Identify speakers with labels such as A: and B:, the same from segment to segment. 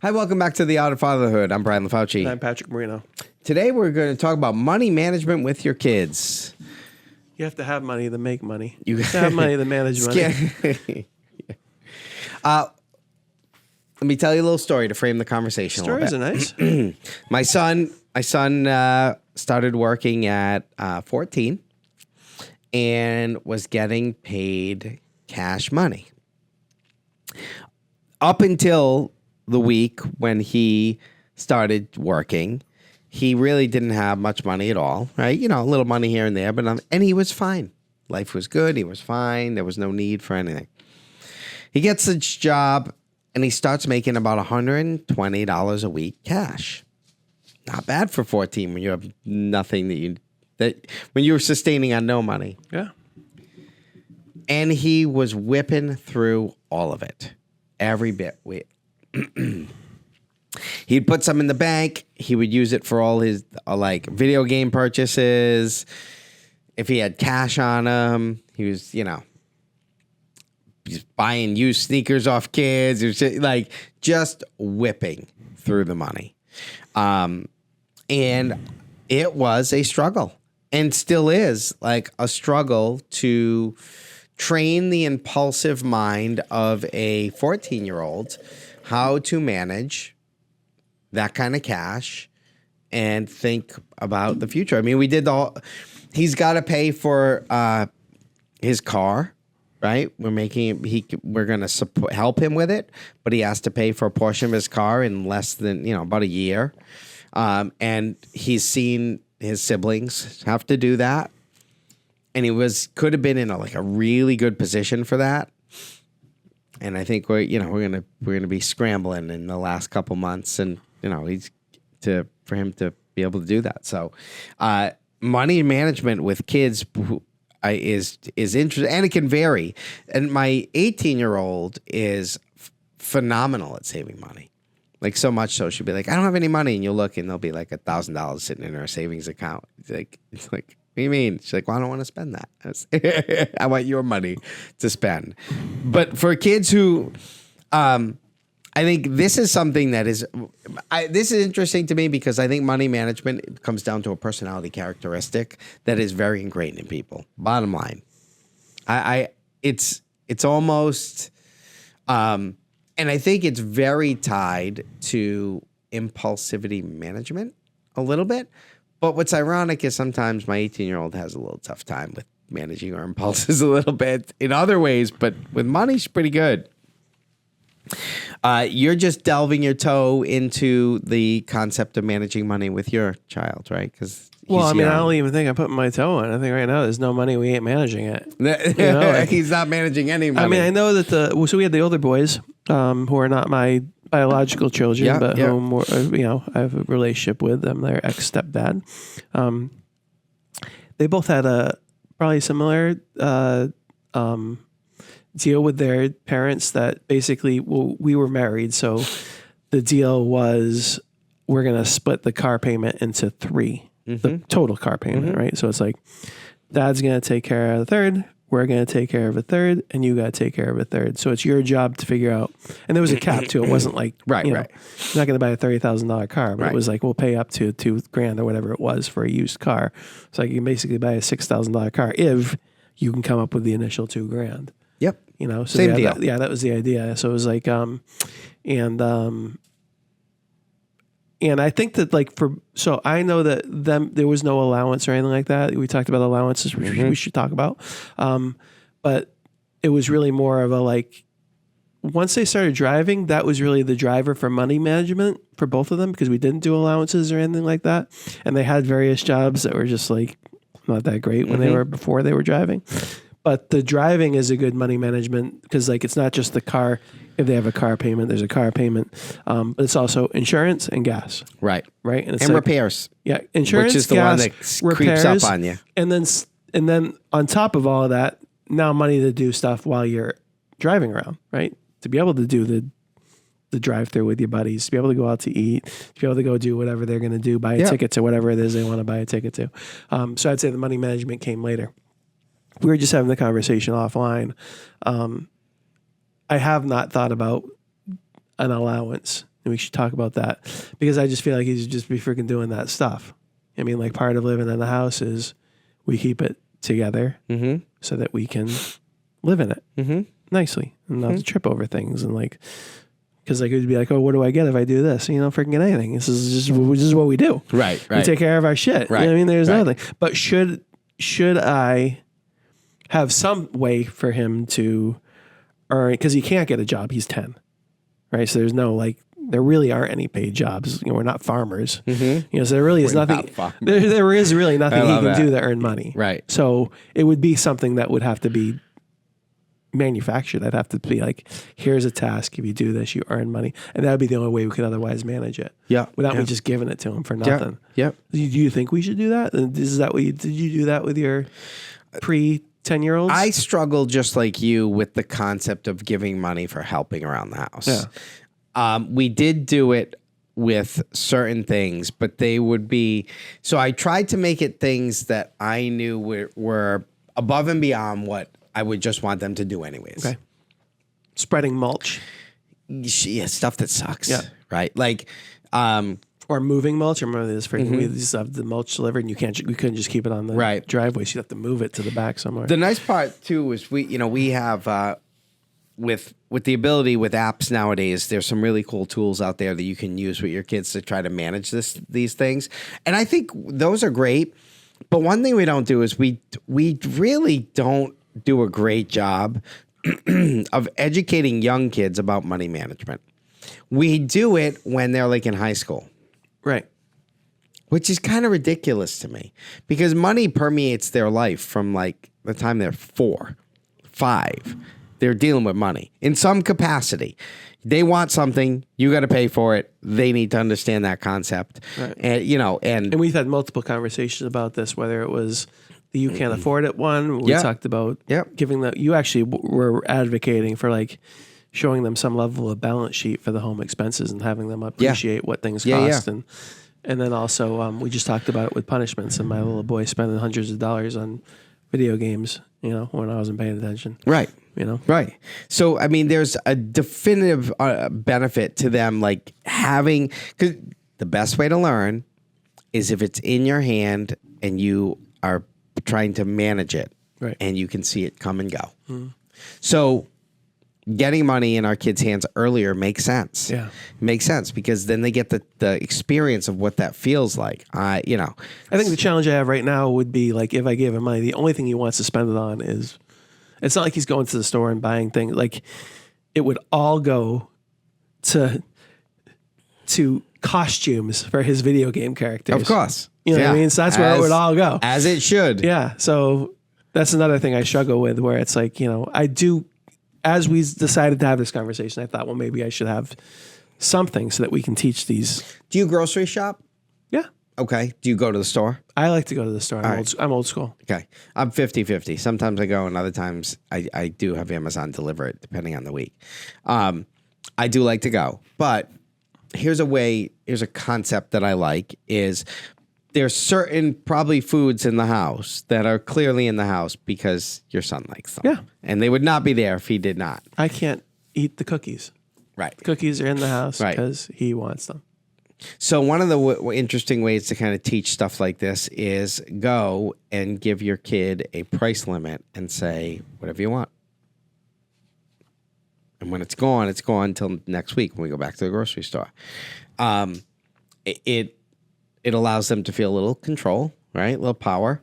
A: Hi, welcome back to the Art of Fatherhood. I'm Brian LaFauci.
B: I'm Patrick Marino.
A: Today we're going to talk about money management with your kids.
B: You have to have money to make money. You have to have money to manage money.
A: Let me tell you a little story to frame the conversation.
B: Stories
A: a
B: are
A: little
B: nice.
A: My son started working at 14 and was getting paid cash money. Up until the week when he started working, he really didn't have much money at all, right? You know, a little money here and there, but and he was fine. Life was good. He was fine. There was no need for anything. He gets a job and he starts making about $120 a week cash. Not bad for 14 when you have nothing when you were sustaining on no money.
B: Yeah.
A: And he was whipping through all of it. Every bit. He'd put some in the bank. He would use it for all his video game purchases. If he had cash on him, he was, he's buying used sneakers off kids. It was just whipping through the money. And it was a struggle and still is a struggle to train the impulsive mind of a 14-year-old how to manage that kind of cash and think about the future. I mean, he's got to pay for his car, right? We're going to help him with it, but he has to pay for a portion of his car in less than, about a year. And he's seen his siblings have to do that. And he could have been in a really good position for that. And I think we're gonna be scrambling in the last couple months, and for him to be able to do that. So, money management with kids is interesting, and it can vary. And my 18-year-old is phenomenal at saving money. So much so she'll be like, I don't have any money, and you'll look and there'll be $1,000 sitting in her savings account. It's like. What do you mean? She's like, well, I don't want to spend that. I want your money to spend. But for kids who, I think this is something that is, this is interesting to me because I think money management comes down to a personality characteristic that is very ingrained in people. Bottom line, it's almost, and I think it's very tied to impulsivity management a little bit. But what's ironic is sometimes my 18-year-old has a little tough time with managing her impulses a little bit in other ways, but with money, she's pretty good. You're just delving your toe into the concept of managing money with your child, right?
B: I don't even think I'm putting my toe in. I think right now there's no money. We ain't managing it.
A: He's not managing any money.
B: I mean, I know that so we had the older boys who are not my biological children, whom I have a relationship with them. They're ex-stepdad. They both had a probably similar deal with their parents that basically, we were married, so the deal was we're going to split the car payment into three, the total car payment, right? So it's like, dad's going to take care of the third, we're going to take care of a third, and you got to take care of a third. So it's your job to figure out, and there was a cap too. It wasn't like,
A: right.
B: You're not going to buy a $30,000 car, but it was like, we'll pay up to $2,000 or whatever it was for a used car. It's like you can basically buy a $6,000 car if you can come up with the initial $2,000.
A: Yep.
B: So
A: same deal.
B: That was the idea. So it was like, and I think that so I know that there was no allowance or anything like that. We talked about allowances, which we should talk about. But it was really more of a once they started driving, that was really the driver for money management for both of them, because we didn't do allowances or anything like that. And they had various jobs that were just not that great when before they were driving. But the driving is a good money management because it's not just the car. If they have a car payment, there's a car payment. But it's also insurance and gas. Right. Right.
A: And repairs.
B: Yeah. Insurance,
A: which is the
B: gas,
A: one that
B: repairs,
A: creeps up on you.
B: And then on top of all of that, now money to do stuff while you're driving around, right? To be able to do the drive-through with your buddies, to be able to go out to eat, to be able to go do whatever they're going to do, buy a ticket to whatever it is they want to buy a ticket to. So I'd say the money management came later. We were just having the conversation offline. I have not thought about an allowance and we should talk about that because I just feel like he should just be freaking doing that stuff. I mean, like part of living in the house is we keep it together so that we can live in it nicely and not have to trip over things and like, because like it would be like, oh, what do I get if I do this? You don't freaking get anything. This is what we do.
A: Right.
B: We take care of our shit.
A: Right.
B: You know what I mean? There's nothing. But should I have some way for him to earn? Because he can't get a job. He's 10, right? So there's no like. There really aren't any paid jobs. You know, we're not farmers. You know, so there really is nothing. There is really nothing he can do to earn money.
A: Right.
B: So it would be something that would have to be manufactured. I'd have to be like, here's a task. If you do this, you earn money, and that would be the only way we could otherwise manage it.
A: Yeah.
B: Without me just giving it to him for nothing.
A: Yeah.
B: Do you think we should do that? And is that what did you do that with your pre-10-year-olds?
A: I struggle just like you with the concept of giving money for helping around the house.
B: Yeah.
A: We did do it with certain things, but they would be, so I tried to make it things that I knew were above and beyond what I would just want them to do anyways.
B: Okay. Spreading mulch.
A: Yeah, stuff that sucks.
B: Yeah.
A: Right. Like,
B: or moving mulch. I remember this freaking, we used to have the mulch delivered and we couldn't just keep it on the driveway. So you'd have to move it to the back somewhere.
A: The nice part too was we have, with the ability with apps nowadays, there's some really cool tools out there that you can use with your kids to try to manage these things. And I think those are great. But one thing we don't do is we really don't do a great job of educating young kids about money management. We do it when they're like in high school.
B: Right.
A: Which is kind of ridiculous to me because money permeates their life from like the time they're 4, 5. They're dealing with money in some capacity. They want something, you got to pay for it. They need to understand that concept. Right. And
B: we've had multiple conversations about this, whether it was the you can't afford it one. We talked about giving you actually were advocating for like showing them some level of balance sheet for the home expenses and having them appreciate what things cost. And then also we just talked about it with punishments and my little boy spending hundreds of dollars on video games, when I wasn't paying attention.
A: Right.
B: Right.
A: So, I mean, there's a definitive benefit to them, like having, because the best way to learn is if it's in your hand and you are trying to manage it and you can see it come and go. Mm. So getting money in our kids' hands earlier makes sense. Yeah. It makes sense because then they get the experience of what that feels like. I think
B: the challenge I have right now would be like if I gave him money, the only thing he wants to spend it on is, it's not like he's going to the store and buying things. Like it would all go to costumes for his video game characters.
A: Of course.
B: You know what I mean? So that's where it would all go.
A: As it should.
B: Yeah. So that's another thing I struggle with where it's like, I do, as we decided to have this conversation, I thought, well, maybe I should have something so that we can teach these.
A: Do you grocery shop?
B: Yeah.
A: Okay. Do you go to the store?
B: I like to go to the store. I'm old school.
A: Okay. I'm 50-50. Sometimes I go and other times I do have Amazon deliver it depending on the week. I do like to go. But here's a concept that I like is there's certain probably foods in the house that are clearly in the house because your son likes them.
B: Yeah.
A: And they would not be there if he did not.
B: I can't eat the cookies.
A: Right.
B: The cookies are in the house because he wants them.
A: So one of the interesting ways to kind of teach stuff like this is go and give your kid a price limit and say, whatever you want. And when it's gone until next week when we go back to the grocery store. It allows them to feel a little control, right? A little power.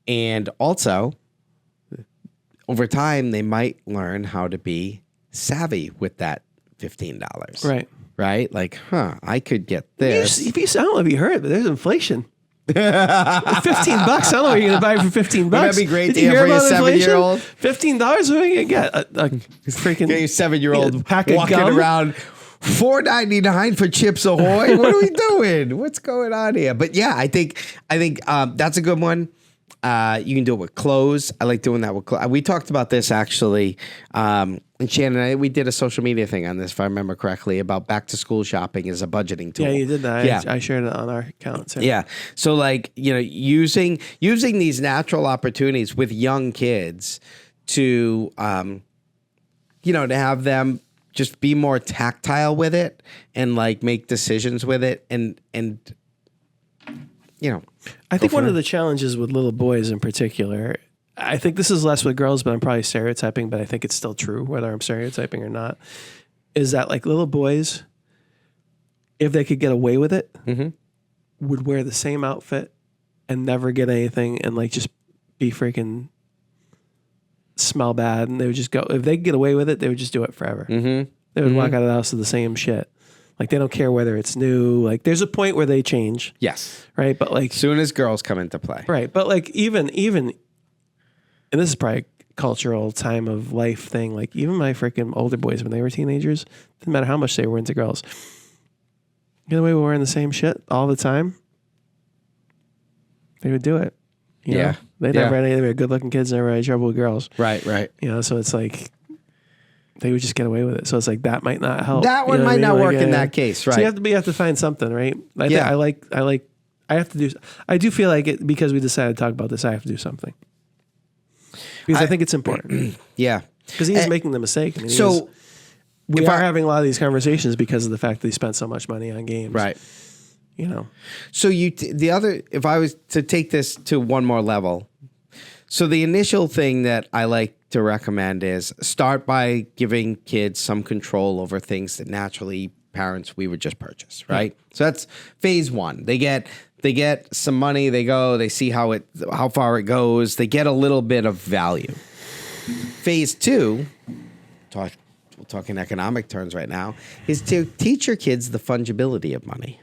A: And also, over time, they might learn how to be savvy with that $15.
B: Right.
A: Right? Like, I could get this.
B: I don't know if you heard, but there's inflation. $15. I don't know what you're going to buy for $15.
A: That'd be great to hear for your 7-year-old.
B: $15, what are you going to get? A freaking
A: get your 7-year-old
B: pack
A: walking
B: of gum?
A: around $4.99 for Chips Ahoy. What are we doing? What's going on here? But yeah, I think that's a good one. You can do it with clothes. I like doing that with clothes. We talked about this actually. And Shannon and I, we did a social media thing on this, if I remember correctly, about back to school shopping as a budgeting tool.
B: Yeah, you did that. I shared it on our account. So.
A: Yeah. So like, using these natural opportunities with young kids to, to have them just be more tactile with it and like make decisions with it and you know.
B: I think one of the challenges with little boys in particular, I think this is less with girls, but I'm probably stereotyping, but I think it's still true, whether I'm stereotyping or not, is that like little boys, if they could get away with it, would wear the same outfit and never get anything and like just be freaking smell bad. And they would just go, if they could get away with it, they would just do it forever. They would walk out of the house with the same shit. Like they don't care whether it's new. Like there's a point where they change.
A: Yes.
B: Right. But like
A: soon as girls come into play.
B: Right. But like even, and this is probably a cultural time of life thing. Like even my freaking older boys, when they were teenagers, didn't matter how much they were into girls, get away with wearing the same shit all the time. They would do it. You know? They never had any, they were good looking kids, never had any trouble with girls.
A: Right.
B: You know, so it's like, they would just get away with it. So it's like, that might not help.
A: That one might not work in that case, right?
B: So you have to find something, right? I do feel like it, because we decided to talk about this, I have to do something. Because I think it's important.
A: Yeah.
B: Because he is making the mistake. I mean, we are having a lot of these conversations because of the fact that he spent so much money on games.
A: Right.
B: You know.
A: So if I was to take this to one more level, so the initial thing that I like to recommend is start by giving kids some control over things that naturally parents we would just purchase, right? So that's phase one. They get some money, they see how far it goes, they get a little bit of value. Phase two, we're talking economic terms right now, is to teach your kids the fungibility of money.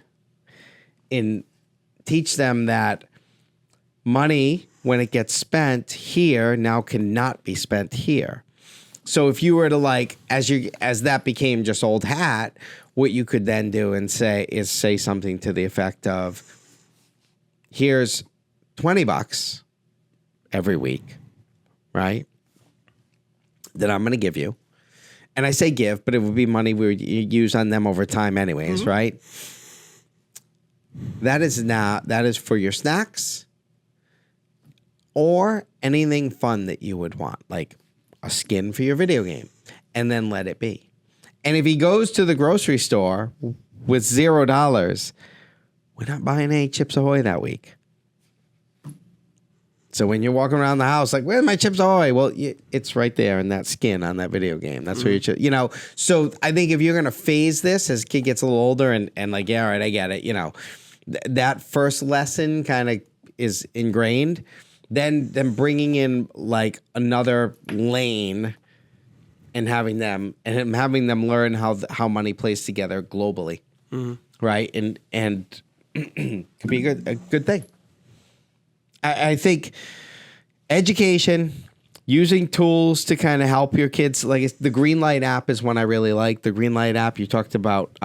A: And teach them that money, when it gets spent here, now cannot be spent here. So if you were to like, as that became just old hat, what you could then do and say something to the effect of, here's $20 every week, right? That I'm going to give you. And I say give, but it would be money we would use on them over time anyways, right? That is for your snacks or anything fun that you would want, like a skin for your video game, and then let it be. And if he goes to the grocery store with $0, we're not buying any Chips Ahoy that week. So when you're walking around the house, like, where's my Chips Ahoy? Well, it's right there in that skin on that video game. That's where your So I think if you're going to phase this as kid gets a little older and like, yeah, all right, I get it. That first lesson kind of is ingrained. Then bringing in like another lane and having them learn how money plays together globally, right? And could be a good thing. I think education, using tools to kind of help your kids, like the Greenlight app is one I really like. The Greenlight app, you talked about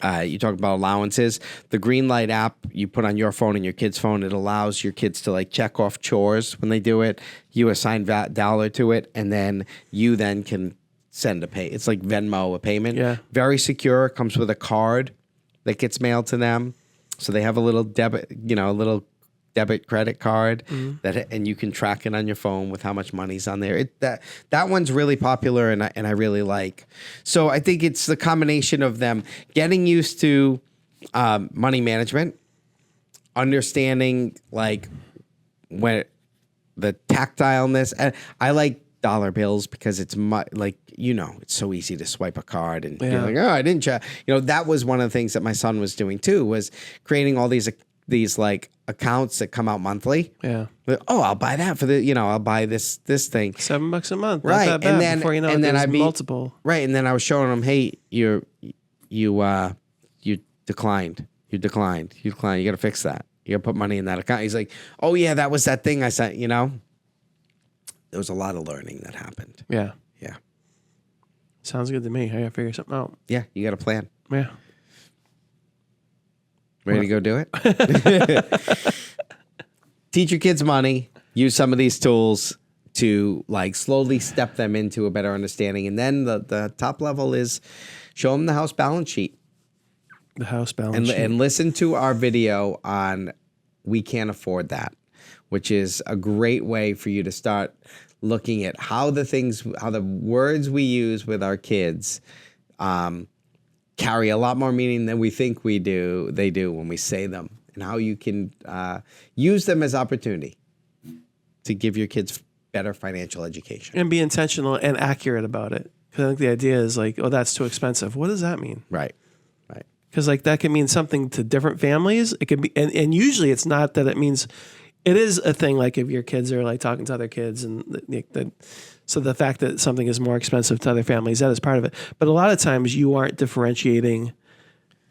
A: allowances. The Greenlight app you put on your phone and your kid's phone, it allows your kids to like check off chores when they do it. You assign $1 to it, and then you then can send a pay. It's like Venmo, a payment.
B: Yeah.
A: Very secure. Comes with a card that gets mailed to them. So they have a little debit credit card and you can track it on your phone with how much money's on there. That one's really popular and I really like. So I think it's the combination of them getting used to money management, understanding like when the tactileness. And I like dollar bills because it's it's so easy to swipe a card and be like, oh, I didn't check. That was one of the things that my son was doing too, was creating all these like accounts that come out monthly. Yeah. Oh, I'll buy that for I'll buy this thing.
B: $7 a month.
A: Right.
B: Not that bad.
A: And then,
B: before you know
A: and
B: it,
A: then
B: I'd multiple.
A: Right. And then I was showing him, hey, you declined. You got to fix that. You got to put money in that account. He's like, oh yeah, that was that thing I sent, There was a lot of learning that happened.
B: Yeah.
A: Yeah.
B: Sounds good to me. I got to figure something out.
A: Yeah. You got a plan.
B: Yeah.
A: Ready to go do it? Teach your kids money. Use some of these tools to like slowly step them into a better understanding. And then the top level is show them the house balance sheet.
B: The house balance sheet.
A: And listen to our video on We Can't Afford That, which is a great way for you to start looking at how the words we use with our kids carry a lot more meaning than we think they do when we say them, and how you can use them as opportunity to give your kids better financial education.
B: And be intentional and accurate about it. Because I think the idea is like, oh, that's too expensive. What does that mean?
A: Right.
B: Because like that can mean something to different families. It can be, and usually it's not that it means. It is a thing like if your kids are like talking to other kids, and so the fact that something is more expensive to other families, that is part of it. But a lot of times you aren't differentiating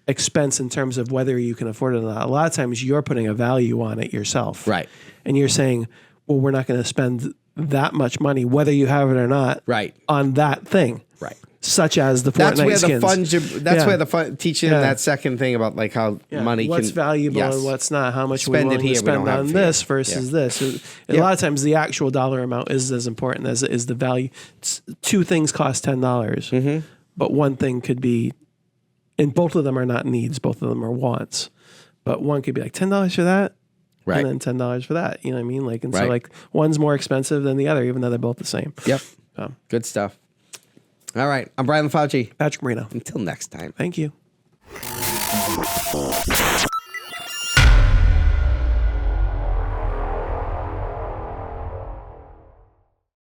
B: expense in terms of whether you can afford it or not. A lot of times you're putting a value on it yourself,
A: Right.
B: And you're saying, well, we're not going to spend that much money, whether you have it or not,
A: Right.
B: on that thing,
A: Right.
B: Such as the Fortnite
A: That's where
B: skins.
A: the fun. That's where the fun. Teaching them that second thing about like how money
B: what's
A: can
B: valuable
A: yes.
B: and what's not. How much
A: Spend
B: we
A: it
B: want
A: here,
B: to
A: we don't
B: spend
A: have
B: on
A: it
B: this
A: here.
B: versus this. A lot of times the actual dollar amount is as important as is the value. Two things cost $10, but one thing could be, and both of them are not needs. Both of them are wants. But one could be like $10 for that,
A: Right.
B: and then $10 for that. You know what I mean? Like, and so
A: Right.
B: like one's more expensive than the other, even though they're both the same.
A: Yep. Good stuff. All right. I'm Brian Fauci.
B: Patrick Marino.
A: Until next time.
B: Thank you.